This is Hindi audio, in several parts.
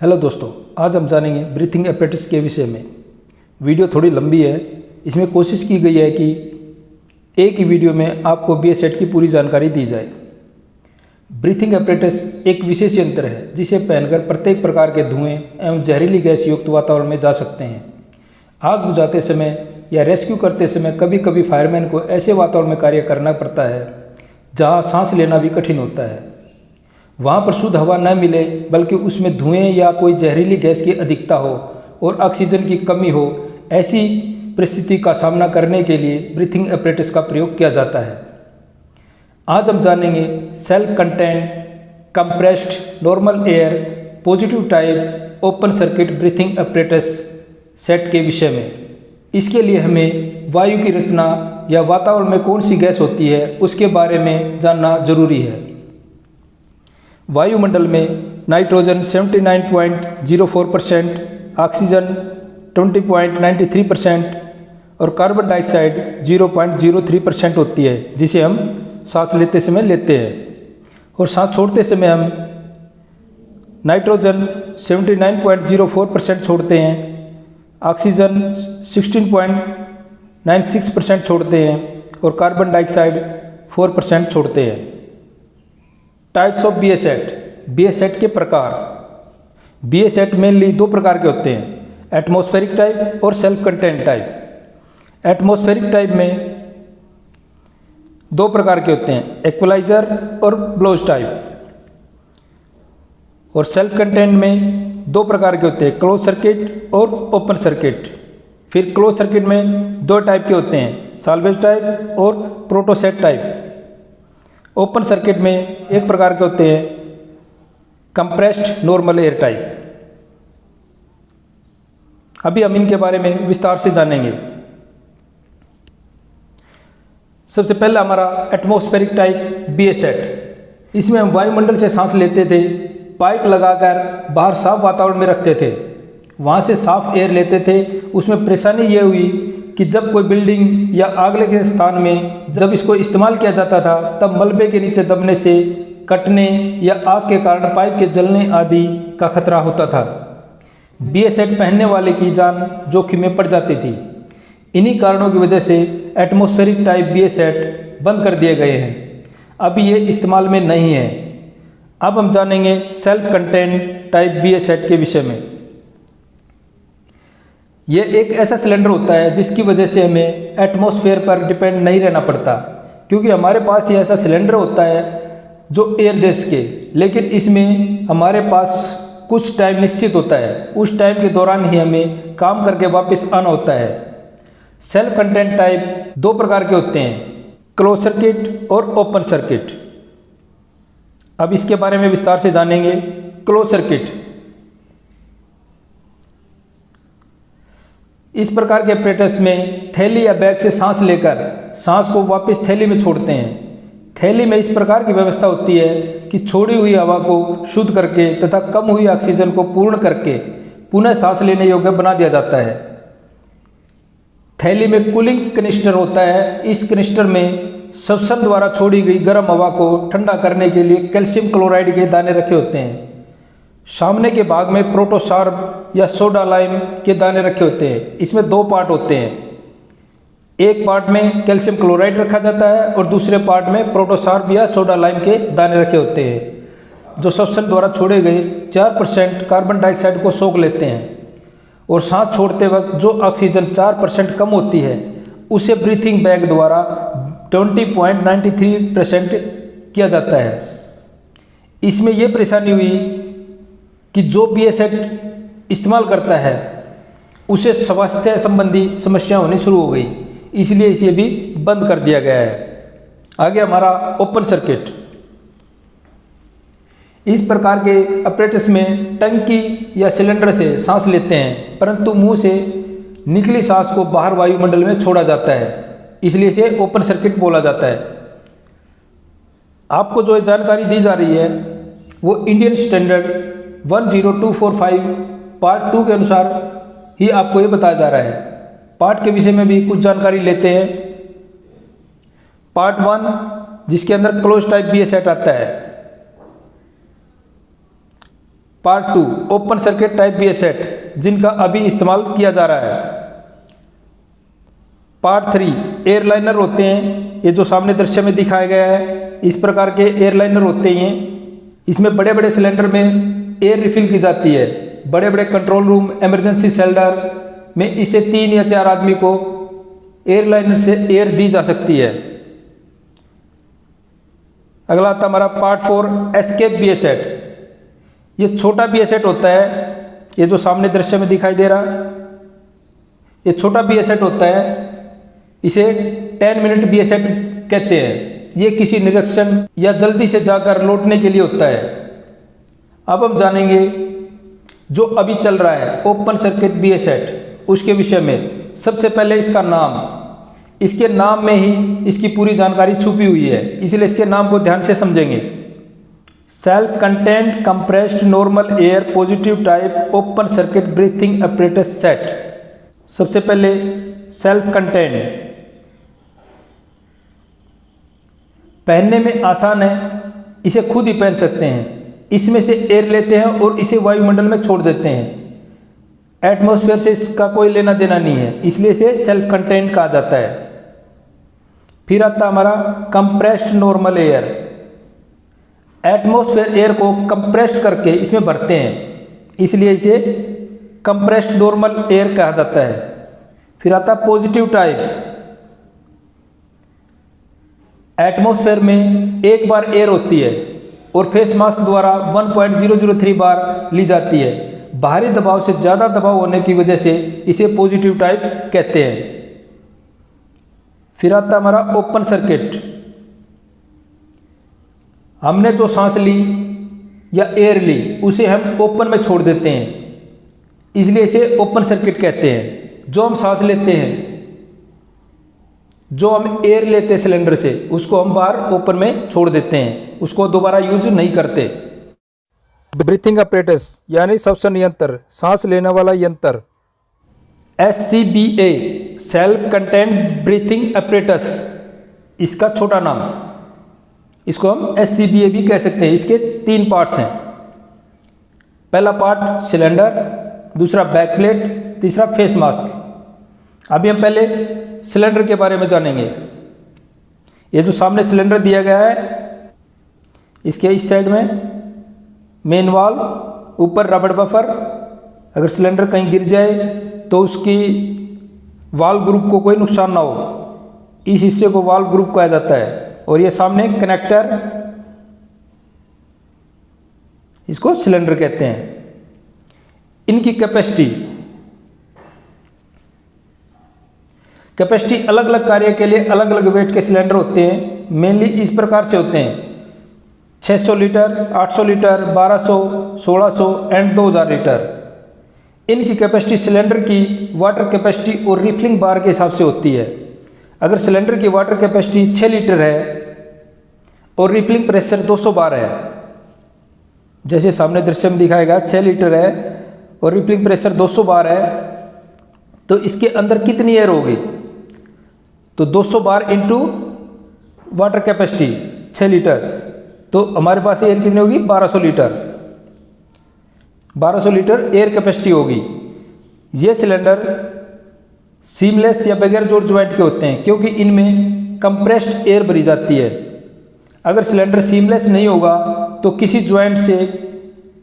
हेलो दोस्तों, आज हम जानेंगे ब्रीथिंग एपरेटस के विषय में। वीडियो थोड़ी लंबी है, इसमें कोशिश की गई है कि एक ही वीडियो में आपको BSET की पूरी जानकारी दी जाए। ब्रीथिंग एपरेटस एक विशेष यंत्र है जिसे पहनकर प्रत्येक प्रकार के धुएं एवं जहरीली गैस युक्त वातावरण में जा सकते हैं। आग बुझाते समय या रेस्क्यू करते समय कभी कभी फायरमैन को ऐसे वातावरण में कार्य करना पड़ता है जहाँ सांस लेना भी कठिन होता है। वहाँ पर शुद्ध हवा न मिले बल्कि उसमें धुएं या कोई जहरीली गैस की अधिकता हो और ऑक्सीजन की कमी हो, ऐसी परिस्थिति का सामना करने के लिए ब्रीथिंग एपरेटस का प्रयोग किया जाता है। आज हम जानेंगे self content compressed normal air positive type open circuit breathing apparatus set के विषय में। इसके लिए हमें वायु की रचना या वातावरण में कौन सी गैस होती है उसके बारे में जानना जरूरी है। वायुमंडल में नाइट्रोजन 79.04%, ऑक्सीजन 20.93% और कार्बन डाइऑक्साइड 0.03% होती है, जिसे हम सांस लेते समय लेते हैं। और सांस छोड़ते समय हम नाइट्रोजन 79.04% छोड़ते हैं, ऑक्सीजन 16.96% छोड़ते हैं और कार्बन डाइऑक्साइड 4% छोड़ते हैं। टाइप्स ऑफ BSET के प्रकार। BSET मेनली दो प्रकार के होते हैं, एटमॉस्फेरिक टाइप और self content type. Atmospheric type में दो प्रकार के होते हैं, इक्वलाइजर और ब्लोज टाइप। और सेल्फ कंटेंट में दो प्रकार के होते हैं, क्लोज सर्किट और ओपन सर्किट। फिर क्लोज सर्किट में दो टाइप के होते हैं, साल्वेज टाइप और प्रोटोसेट टाइप। ओपन सर्किट में एक प्रकार के होते हैं, कंप्रेस्ड नॉर्मल एयर टाइप। अभी हम इनके बारे में विस्तार से जानेंगे। सबसे पहला हमारा एटमॉस्फेरिक टाइप BSET। इसमें हम वायुमंडल से सांस लेते थे, पाइप लगाकर बाहर साफ वातावरण में रखते थे, वहाँ से साफ एयर लेते थे। उसमें परेशानी ये हुई कि जब कोई बिल्डिंग या आग लगे स्थान में जब इसको इस्तेमाल किया जाता था तब मलबे के नीचे दबने से, कटने या आग के कारण पाइप के जलने आदि का खतरा होता था। BSET पहनने वाले की जान जोखिम में पड़ जाती थी। इन्हीं कारणों की वजह से एटमॉस्फेरिक टाइप BSET बंद कर दिए गए हैं, अभी ये इस्तेमाल में नहीं है। अब हम जानेंगे सेल्फ कंटेंट टाइप BSET के विषय में। यह एक ऐसा सिलेंडर होता है जिसकी वजह से हमें एटमॉस्फेयर पर डिपेंड नहीं रहना पड़ता, क्योंकि हमारे पास ये ऐसा सिलेंडर होता है जो एयर देश के, लेकिन इसमें हमारे पास कुछ टाइम निश्चित होता है, उस टाइम के दौरान ही हमें काम करके वापस आना होता है। सेल्फ कंटेंट टाइप दो प्रकार के होते हैं, क्लोज सर्किट और ओपन सर्किट। अब इसके बारे में विस्तार से जानेंगे। क्लोज सर्किट, इस प्रकार के एपरेटस में थैली या बैग से सांस लेकर सांस को वापस थैली में छोड़ते हैं। थैली में इस प्रकार की व्यवस्था होती है कि छोड़ी हुई हवा को शुद्ध करके तथा कम हुई ऑक्सीजन को पूर्ण करके पुनः सांस लेने योग्य बना दिया जाता है। थैली में कूलिंग कनिस्टर होता है। इस कनिस्टर में श्वसन द्वारा छोड़ी गई गर्म हवा को ठंडा करने के लिए कैल्शियम क्लोराइड के दाने रखे होते हैं। सामने के भाग में प्रोटोसार्ब या सोडा लाइम के दाने रखे होते हैं। इसमें दो पार्ट होते हैं, एक पार्ट में कैल्शियम क्लोराइड रखा जाता है और दूसरे पार्ट में प्रोटोसार्ब या सोडा लाइम के दाने रखे होते हैं, जो श्वसन द्वारा छोड़े गए 4% कार्बन डाइऑक्साइड को सोख लेते हैं। और सांस छोड़ते वक्त जो ऑक्सीजन 4% कम होती है उसे ब्रीथिंग बैग द्वारा 20.93% किया जाता है। इसमें यह परेशानी हुई कि जो BSET इस्तेमाल करता है उसे स्वास्थ्य संबंधी समस्या होनी शुरू हो गई, इसलिए इसे भी बंद कर दिया गया है। आगे हमारा ओपन सर्किट। इस प्रकार के अपरेटस में टंकी या सिलेंडर से सांस लेते हैं, परंतु मुंह से निकली सांस को बाहर वायुमंडल में छोड़ा जाता है, इसलिए इसे ओपन सर्किट बोला जाता है। आपको जो जानकारी दी जा रही है वो इंडियन स्टैंडर्ड 10245 पार्ट 2 के अनुसार ही आपको ये बताया जा रहा है। पार्ट के विषय में भी कुछ जानकारी लेते हैं। पार्ट 1 जिसके अंदर क्लोज टाइप BSET आता है, part 2 open circuit type BS set जिनका अभी इस्तेमाल किया जा रहा है। पार्ट 3 एयरलाइनर होते हैं, ये जो सामने दृश्य में दिखाया गया है इस प्रकार के एयरलाइनर होते हैं। इसमें बड़े बड़े सिलेंडर में एयर रिफिल की जाती है। बड़े बड़े कंट्रोल रूम, इमरजेंसी शेल्टर में इसे 3 या 4 आदमी को एयरलाइनर से एयर दी जा सकती है। अगला आता हमारा पार्ट 4 एस्केप BS सेट। ये छोटा BS सेट होता है, ये जो सामने दृश्य में दिखाई दे रहा ये छोटा BS सेट होता है। इसे 10 मिनट BS सेट कहते हैं। ये किसी निरीक्षण या जल्दी से जाकर लौटने के लिए होता है। अब हम जानेंगे जो अभी चल रहा है ओपन सर्किट BS सेट उसके विषय में। सबसे पहले इसका नाम, इसके नाम में ही इसकी पूरी जानकारी छुपी हुई है, इसलिए इसके नाम को ध्यान से समझेंगे। Self content compressed normal air positive type open circuit breathing apparatus set. सबसे पहले सेल्फ कंटेंट, पहनने में आसान है, इसे खुद ही पहन सकते हैं। इसमें से एयर लेते हैं और इसे वायुमंडल में छोड़ देते हैं। एटमॉस्फेयर से इसका कोई लेना देना नहीं है, इसलिए इसे सेल्फ कंटेंट कहा जाता है। फिर आता हमारा compressed normal air. Atmosphere air को कंप्रेस्ड करके इसमें भरते हैं, इसलिए इसे कंप्रेस्ड नॉर्मल एयर कहा जाता है। फिर आता पॉजिटिव टाइप। एटमॉस्फेयर में एक बार एयर होती है और फेस मास्क द्वारा 1.003 बार ली जाती है। बाहरी दबाव से ज़्यादा दबाव होने की वजह से इसे पॉजिटिव टाइप कहते हैं। फिर आता हमारा ओपन सर्किट। हमने जो सांस ली या एयर ली उसे हम ओपन में छोड़ देते हैं, इसलिए इसे ओपन सर्किट कहते हैं। जो हम सांस लेते हैं, जो हम एयर लेते हैं सिलेंडर से, उसको हम बाहर ओपन में छोड़ देते हैं, उसको दोबारा यूज नहीं करते। ब्रीथिंग apparatus यानी श्वसन यंत्र, सांस लेने वाला यंत्र। SCBA self content breathing apparatus इसका छोटा नाम, इसको हम SCBA भी कह सकते हैं। इसके 3 पार्ट्स हैं। पहला पार्ट सिलेंडर, दूसरा बैक प्लेट, तीसरा फेस मास्क। अभी हम पहले सिलेंडर के बारे में जानेंगे। ये जो सामने सिलेंडर दिया गया है, इसके इस साइड में मेन वाल्व, ऊपर रबड़ बफर। अगर सिलेंडर कहीं गिर जाए तो उसकी वाल्व ग्रुप को कोई नुकसान ना हो, इस हिस्से को वाल्व ग्रुप कहा जाता है। और ये सामने कनेक्टर, इसको सिलेंडर कहते हैं। इनकी कैपेसिटी अलग अलग कार्य के लिए अलग अलग वेट के सिलेंडर होते हैं। मेनली इस प्रकार से होते हैं: 600 लीटर, 800 लीटर, 1200, 1600 एंड 2000 लीटर। इनकी कैपेसिटी सिलेंडर की वाटर कैपेसिटी और रिफिलिंग बार के हिसाब से होती है। अगर सिलेंडर की वाटर कैपेसिटी 6 लीटर है और रिफिलिंग प्रेशर 200 बार है, जैसे सामने दृश्य में दिखाएगा 6 लीटर है और रिफिलिंग प्रेशर 200 बार है, तो इसके अंदर कितनी एयर होगी? तो 200 bar into water capacity 6 litre, तो हमारे पास एयर कितनी होगी? 1200 लीटर। 1200 लीटर एयर कैपेसिटी होगी। ये सिलेंडर सीमलेस या बगैर जोड़ ज्वाइंट के होते हैं, क्योंकि इनमें कंप्रेस्ड एयर भरी जाती है। अगर सिलेंडर सीमलेस नहीं होगा तो किसी ज्वाइंट से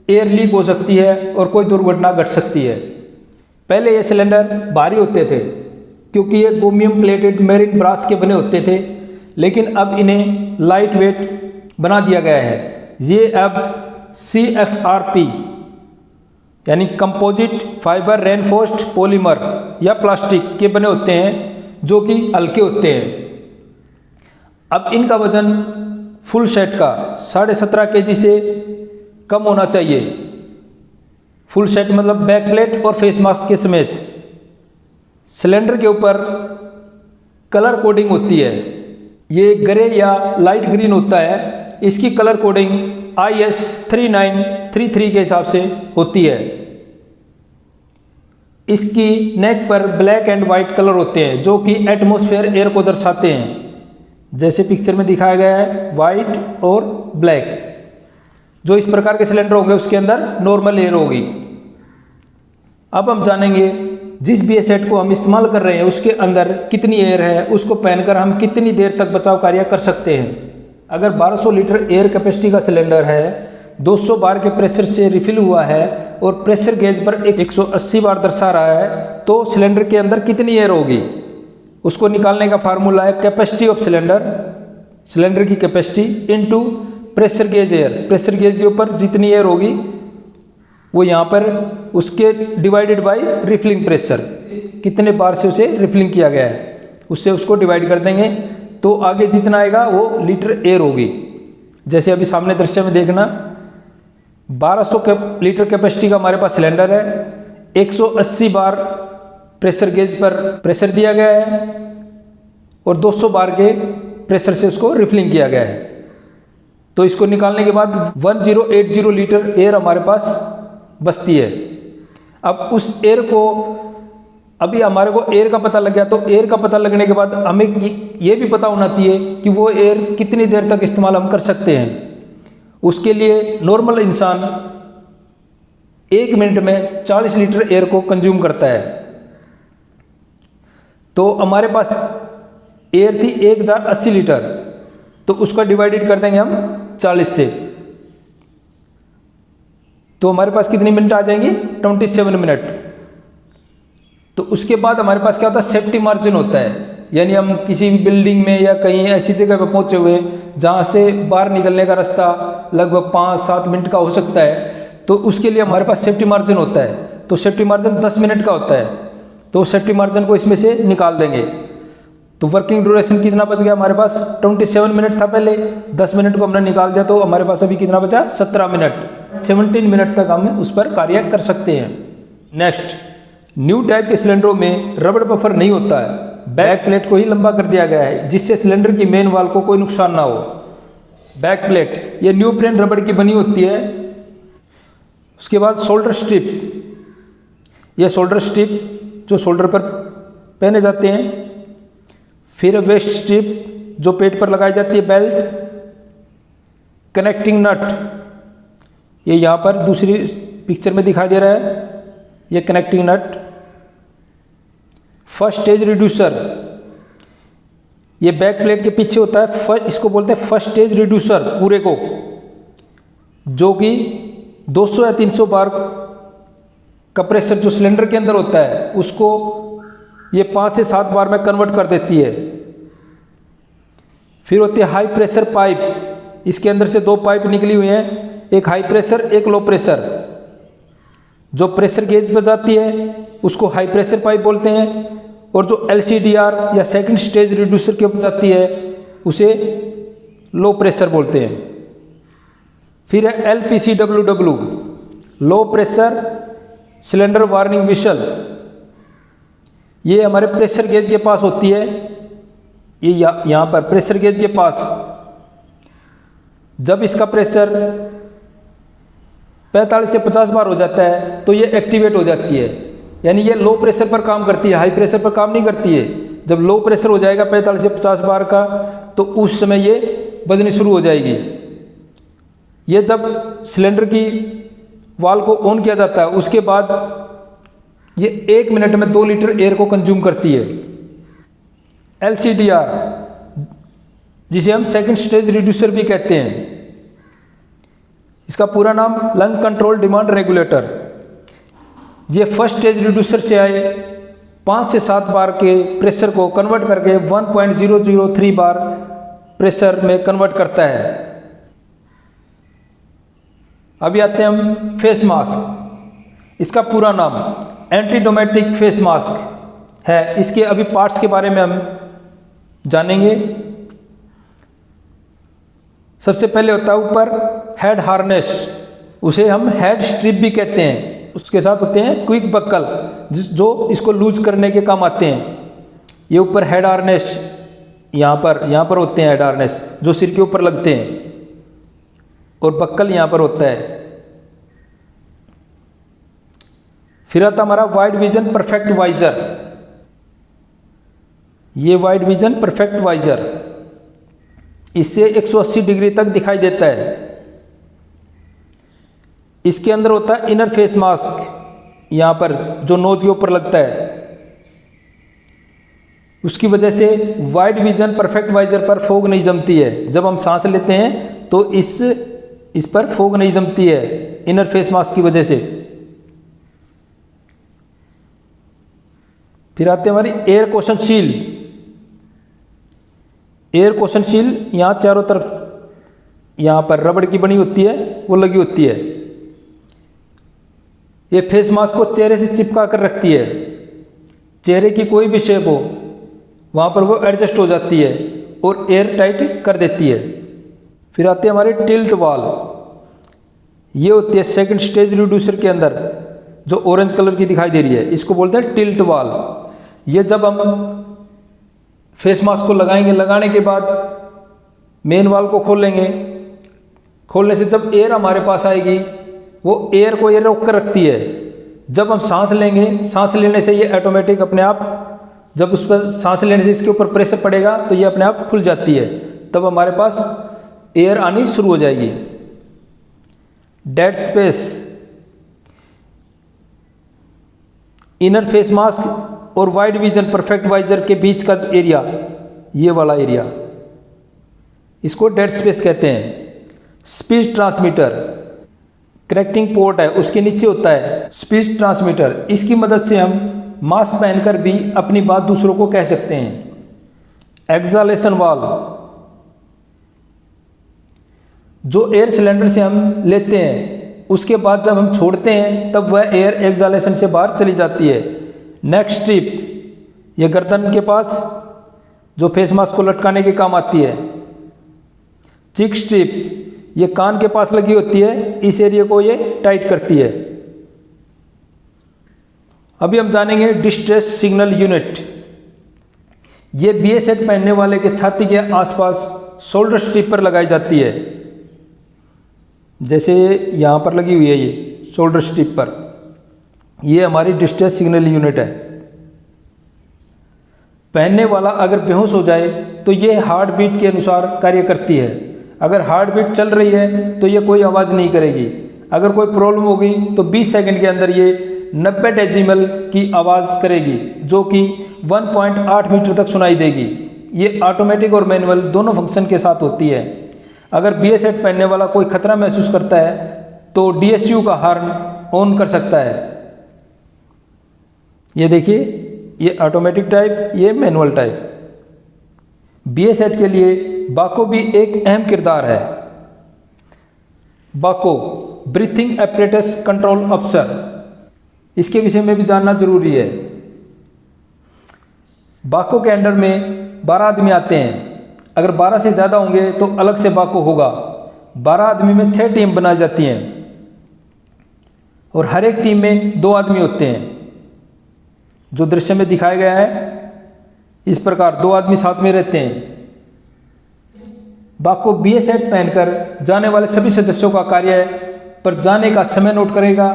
एयर लीक हो सकती है और कोई दुर्घटना घट सकती है। पहले ये सिलेंडर भारी होते थे क्योंकि ये क्रोमियम प्लेटेड मेरिन ब्रास के बने होते थे, लेकिन अब इन्हें लाइट वेट बना दिया गया है। ये अब CFRP यानी कंपोजिट फाइबर रेनफोर्स्ड पॉलीमर या प्लास्टिक के बने होते हैं, जो कि हल्के होते हैं। अब इनका वजन फुल सेट का 17.5 kg से कम होना चाहिए। फुल सेट मतलब बैक प्लेट और फेस मास्क के समेत। सिलेंडर के ऊपर कलर कोडिंग होती है, ये ग्रे या लाइट ग्रीन होता है। इसकी कलर कोडिंग IS 3933 के हिसाब से होती है। इसकी नेक पर ब्लैक एंड वाइट कलर होते हैं, जो कि एटमॉस्फेयर एयर को दर्शाते हैं, जैसे पिक्चर में दिखाया गया है, वाइट और ब्लैक। जो इस प्रकार के सिलेंडर होंगे उसके अंदर नॉर्मल एयर होगी। अब हम जानेंगे जिस BA सेट को हम इस्तेमाल कर रहे हैं उसके अंदर कितनी एयर है, उसको पहनकर हम कितनी देर तक बचाव कार्य कर सकते हैं। अगर 1200 लीटर एयर कैपेसिटी का सिलेंडर है, 200 बार के प्रेशर से रिफिल हुआ है और प्रेशर गेज पर 180 बार दर्शा रहा है, तो सिलेंडर के अंदर कितनी एयर होगी उसको निकालने का फार्मूला है कैपेसिटी ऑफ सिलेंडर, सिलेंडर की capacity into pressure gauge air. Pressure gauge के ऊपर जितनी एयर होगी वो यहाँ पर उसके डिवाइडेड बाय रिफिलिंग प्रेशर, कितने बार से उसे रिफिलिंग किया गया है उससे उसको डिवाइड कर देंगे, तो आगे जितना आएगा वो लीटर एयर होगी। जैसे अभी सामने दृश्य में देखना, 1200 लीटर कैपेसिटी का हमारे पास सिलेंडर है, 180 बार प्रेशर गेज पर प्रेशर दिया गया है और 200 बार के प्रेशर से उसको रिफिलिंग किया गया है। तो इसको निकालने के बाद 1080 लीटर एयर हमारे पास बचती है। अब उस एयर को, अभी हमारे को एयर का पता लग गया, तो एयर का पता लगने के बाद हमें ये भी पता होना चाहिए कि वो एयर कितनी देर तक इस्तेमाल हम कर सकते हैं। उसके लिए नॉर्मल इंसान 1 मिनट में 40 लीटर एयर को कंज्यूम करता है। तो हमारे पास एयर थी 1080 लीटर, तो उसका डिवाइडेड कर देंगे हम 40 से, तो हमारे पास कितनी मिनट आ जाएंगी, 27 मिनट। तो उसके बाद हमारे पास क्या होता है, सेफ्टी मार्जिन होता है, यानी हम किसी बिल्डिंग में या कहीं ऐसी जगह पर पहुंचे हुए हैं जहां से बाहर निकलने का रास्ता लगभग 5-7 मिनट का हो सकता है, तो उसके लिए हमारे पास सेफ्टी मार्जिन होता है। तो सेफ्टी मार्जिन 10 मिनट का होता है, तो सेफ्टी मार्जिन को इसमें से निकाल देंगे। तो वर्किंग ड्यूरेशन कितना बच गया हमारे पास, 27 मिनट था पहले, 10 मिनट को हमने निकाल दिया, तो हमारे पास अभी कितना बचा, 17 मिनट। 17 मिनट तक हम उस पर कार्य कर सकते हैं। नेक्स्ट, न्यू टाइप के सिलेंडरों में रबड़ बफर नहीं होता है, बैक प्लेट को ही लंबा कर दिया गया है जिससे सिलेंडर की मेन वाल को कोई नुकसान ना हो। बैक प्लेट ये न्यू प्लेन रबड़ की बनी होती है। उसके बाद शोल्डर स्ट्रिप, ये शोल्डर स्ट्रिप जो शोल्डर पर पहने जाते हैं। फिर वेस्ट स्ट्रिप जो पेट पर लगाई जाती है, बेल्ट। कनेक्टिंग नट, ये यहाँ पर दूसरी पिक्चर में दिखाई दे रहा है, ये कनेक्टिंग नट। फर्स्ट स्टेज रिड्यूसर, ये बैक प्लेट के पीछे होता है, इसको बोलते हैं फर्स्ट स्टेज रिड्यूसर पूरे को, जो कि 200 या 300 बार का प्रेशर जो सिलेंडर के अंदर होता है उसको ये 5 से 7 बार में कन्वर्ट कर देती है। फिर होती है हाई प्रेशर पाइप, इसके अंदर से 2 पाइप निकली हुई हैं, एक हाई प्रेशर एक लो प्रेशर। जो प्रेशर गेज पर जाती है उसको हाई प्रेशर पाइप बोलते हैं, और जो LCDR या सेकंड स्टेज रिड्यूसर के ऊपर जाती है उसे लो प्रेशर बोलते हैं। फिर है LPCWW, low pressure cylinder warning we shall, ये हमारे प्रेशर गेज के पास होती है। ये यहाँ पर प्रेशर गेज के पास जब इसका प्रेशर 45 से 50 बार हो जाता है तो ये एक्टिवेट हो जाती है, यानी ये लो प्रेशर पर काम करती है, हाई प्रेशर पर काम नहीं करती है। जब लो प्रेशर हो जाएगा 45 से 50 बार का, तो उस समय ये बजनी शुरू हो जाएगी। ये जब सिलेंडर की वाल को ऑन किया जाता है उसके बाद ये 1 मिनट में 2 लीटर एयर को कंज्यूम करती है। LCDR, जिसे हम सेकंड स्टेज रिड्यूसर भी कहते हैं, इसका पूरा नाम लंग कंट्रोल डिमांड रेगुलेटर। ये फर्स्ट स्टेज रिड्यूसर से आए 5 से 7 बार के प्रेशर को कन्वर्ट करके 1.003 बार प्रेशर में कन्वर्ट करता है। अभी आते हैं हम फेस मास्क, इसका पूरा नाम एंटीडोमेटिक फेस मास्क है। इसके अभी पार्ट्स के बारे में हम जानेंगे। सबसे पहले होता है ऊपर हेड हार्नेस, उसे हम हेड स्ट्रिप भी कहते हैं। उसके साथ होते हैं क्विक बक्कल जो इसको लूज करने के काम आते हैं। ये ऊपर हेड हार्नेस, यहाँ पर होते हैं हेड हार्नेस जो सिर के ऊपर लगते हैं, और बक्कल यहाँ पर होता है। फिर आता हमारा वाइड विजन परफेक्ट वाइजर, ये वाइड विजन परफेक्ट वाइजर, इससे 180 डिग्री तक दिखाई देता है। इसके अंदर होता है इनर फेस मास्क, यहाँ पर जो नोज के ऊपर लगता है, उसकी वजह से वाइड विजन परफेक्ट वाइजर पर फोग नहीं जमती है। जब हम सांस लेते हैं तो इस पर फोग नहीं जमती है इनर फेस मास्क की वजह से। फिर आते हैं हमारी air question shield. Air question shield यहाँ चारों तरफ यहाँ पर रबड़ की बनी होती है, वो लगी होती है। ये फेस मास्क को चेहरे से चिपका कर रखती है। चेहरे की कोई भी शेप हो वहाँ पर वो एडजस्ट हो जाती है और एयर टाइट कर देती है। फिर आते हैं हमारे टिल्ट वॉल। ये होती है सेकंड स्टेज रिड्यूसर के अंदर, जो ऑरेंज कलर की दिखाई दे रही है, इसको बोलते हैं टिल्ट वॉल। ये जब हम फेस मास्क को लगाएंगे, लगाने के बाद मेन वाल को खोलेंगे, खोलने से जब एयर हमारे पास आएगी वो एयर को ये रोक कर रखती है। जब हम सांस लेंगे, सांस लेने से ये ऑटोमेटिक अपने आप, जब उस पर सांस लेने से इसके ऊपर प्रेशर पड़ेगा तो ये अपने आप खुल जाती है, तब हमारे पास एयर आनी शुरू हो जाएगी। Dead space, inner face mask और वाइड विजन परफेक्ट वाइजर के बीच का एरिया, ये वाला एरिया, इसको डेड स्पेस कहते हैं। स्पीच ट्रांसमीटर, करेक्टिंग पोर्ट है उसके नीचे होता है स्पीच ट्रांसमीटर। इसकी मदद से हम मास्क पहनकर भी अपनी बात दूसरों को कह सकते हैं। एक्सहालेशन वाल्व, जो एयर सिलेंडर से हम लेते हैं उसके बाद जब हम छोड़ते हैं तब वह एयर एक्सहालेशन से बाहर चली जाती है। नेक स्ट्रिप, यह गर्दन के पास जो फेस मास्क को लटकाने के काम आती है। चिक स्ट्रिप, ये कान के पास लगी होती है, इस एरिया को ये टाइट करती है। अभी हम जानेंगे डिस्ट्रेस सिग्नल यूनिट। ये BA सेट पहनने वाले के छाती के आसपास शोल्डर स्ट्रिप पर लगाई जाती है, जैसे यहाँ पर लगी हुई है ये शोल्डर स्ट्रिप पर। ये हमारी डिस्ट्रेस सिग्नल यूनिट है। पहनने वाला अगर बेहोश हो जाए तो ये हार्ट बीट के अनुसार कार्य करती है। अगर हार्ट बीट चल रही है तो ये कोई आवाज़ नहीं करेगी। अगर कोई प्रॉब्लम होगी तो 20 सेकंड के अंदर ये 90 डेसिबल की आवाज़ करेगी, जो कि 1.8 मीटर तक सुनाई देगी। ये ऑटोमेटिक और मैनुअल दोनों फंक्शन के साथ होती है। अगर BA सेट पहनने वाला कोई खतरा महसूस करता है तो DSU का हॉर्न ऑन कर सकता है। ये देखिए, ये ऑटोमेटिक टाइप, ये मैनुअल टाइप। BA सेट के लिए बाको भी एक अहम किरदार है। बाको, ब्रीथिंग एपरेटस कंट्रोल अफसर, इसके विषय में भी जानना जरूरी है। बाको के अंडर में 12 आदमी आते हैं। अगर 12 से ज़्यादा होंगे तो अलग से बाको होगा। 12 आदमी में 6 टीम बनाई जाती हैं और हर एक टीम में 2 आदमी होते हैं, जो दृश्य में दिखाया गया है। इस प्रकार 2 आदमी साथ में रहते हैं। बाको BA सेट पहनकर जाने वाले सभी सदस्यों का कार्य पर जाने का समय नोट करेगा।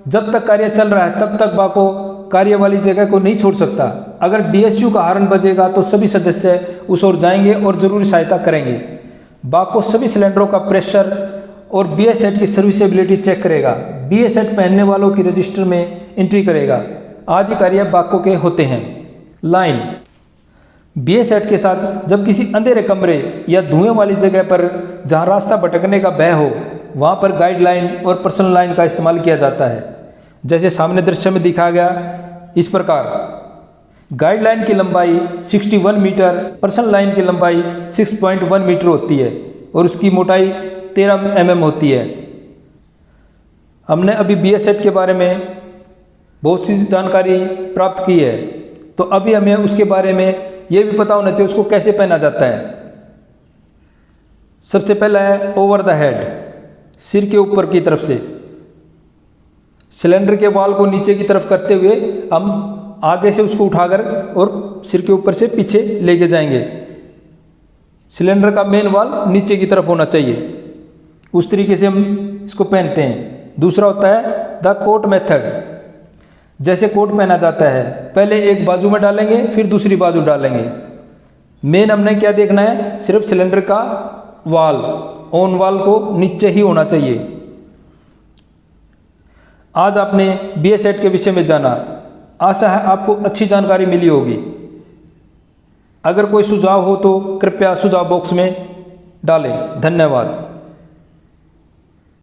जब तक कार्य चल रहा है तब तक बाको कार्य वाली जगह को नहीं छोड़ सकता। अगर DSU का हॉर्न बजेगा तो सभी सदस्य उस ओर जाएंगे और जरूरी सहायता करेंगे। बाको सभी सिलेंडरों का प्रेशर और BA सेट की सर्विसेबिलिटी चेक करेगा। BA सेट पहनने वालों की रजिस्टर में एंट्री करेगा। आदि कार्य बाको के होते हैं। लाइन, BA सेट के साथ जब किसी अंधेरे कमरे या धुएं वाली जगह पर जहां रास्ता भटकने का भय हो, वहां पर गाइडलाइन और पर्सनल लाइन का इस्तेमाल किया जाता है, जैसे सामने दृश्य में दिखाया गया। इस प्रकार गाइडलाइन की लंबाई 61 मीटर, पर्सनल लाइन की लंबाई 6.1 मीटर होती है और उसकी मोटाई 13 mm होती है। हमने अभी BA सेट के बारे में बहुत सी जानकारी प्राप्त की है, तो अभी हमें उसके बारे में ये भी पता होना चाहिए उसको कैसे पहना जाता है। सबसे पहला है ओवर द हेड, सिर के ऊपर की तरफ से। सिलेंडर के वाल को नीचे की तरफ करते हुए हम आगे से उसको उठाकर और सिर के ऊपर से पीछे लेके जाएंगे। सिलेंडर का मेन वाल नीचे की तरफ होना चाहिए। उस तरीके से हम इसको पहनते हैं। दूसरा होता है द कोट मेथड। जैसे कोट पहना जाता है, पहले एक बाजू में डालेंगे फिर दूसरी बाजू डालेंगे। मेन हमने क्या देखना है, सिर्फ सिलेंडर का वाल, ऑन वाल को नीचे ही होना चाहिए। आज आपने BA-सेट के विषय में जाना। आशा है आपको अच्छी जानकारी मिली होगी। अगर कोई सुझाव हो तो कृपया सुझाव बॉक्स में डालें। धन्यवाद।